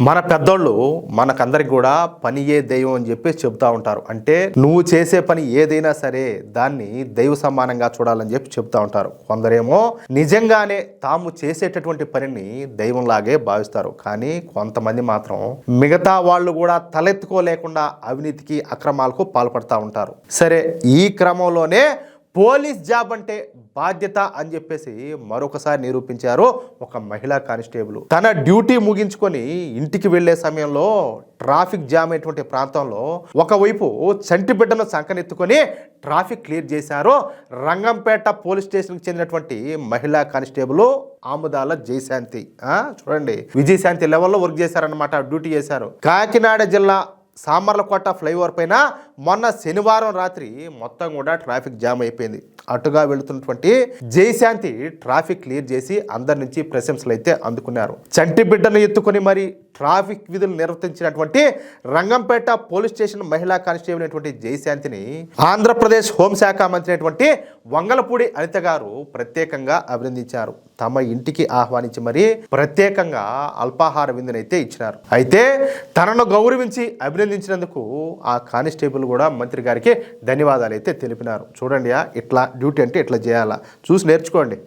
మన పెద్దోళ్ళు మనకందరికి కూడా పనియే దైవం అని చెప్పి చెప్తా ఉంటారు. అంటే నువ్వు చేసే పని ఏదైనా సరే దాన్ని దైవ సమానంగా చూడాలని చెప్పి చెప్తా ఉంటారు. కొందరేమో నిజంగానే తాము చేసేటటువంటి పనిని దైవంలాగే భావిస్తారు. కానీ కొంతమంది మాత్రం మిగతా వాళ్ళు కూడా తలెత్తుకోలేకుండా అవినీతికి అక్రమాలకు పాల్పడతా ఉంటారు. సరే, ఈ క్రమంలోనే పోలీస్ జాబ్ అంటే బాధ్యత అని చెప్పేసి మరొకసారి నిరూపించారు ఒక మహిళా కానిస్టేబుల్. తన డ్యూటీ ముగించుకొని ఇంటికి వెళ్లే సమయంలో ట్రాఫిక్ జామ్ అయినటువంటి ప్రాంతంలో ఒకవైపు చంటి బిడ్డను సంకనెత్తుకొని ట్రాఫిక్ క్లియర్ చేశారు రంగంపేట పోలీస్ స్టేషన్కి చెందినటువంటి మహిళా కానిస్టేబుల్ ఆముదాల జయశాంతి. చూడండి, విజయశాంతి లెవెల్లో వర్క్ చేశారనమాట, డ్యూటీ చేశారు. కాకినాడ జిల్లా సామర్లకోట ఫ్లైఓవర్ పైన మొన్న శనివారం రాత్రి మొత్తం కూడా ట్రాఫిక్ జామ్ అయిపోయింది. అటుగా వెళుతున్నటువంటి జయశాంతి ట్రాఫిక్ క్లియర్ చేసి అందరి నుంచి ప్రశంసలు అయితే అందుకున్నారు. చంటి బిడ్డను ఎత్తుకొని మరి ట్రాఫిక్ విధులు నిర్వర్తించినటువంటి రంగంపేట పోలీస్ స్టేషన్ మహిళా కానిస్టేబుల్ అయినటువంటి జయశాంతిని ఆంధ్రప్రదేశ్ హోంశాఖ మంత్రి అయినటువంటి వంగలపూడి అనిత గారు ప్రత్యేకంగా అభినందించారు. తమ ఇంటికి ఆహ్వానించి మరి ప్రత్యేకంగా అల్పాహార విందునైతే ఇచ్చినారు. అయితే తనను గౌరవించి అభినందించినందుకు ఆ కానిస్టేబుల్ కూడా మంత్రి గారికి ధన్యవాదాలు అయితే తెలిపినారు. చూడండి, ఇట్లా డ్యూటీ అంటే ఇట్లా చేయాలా, చూసి నేర్చుకోండి.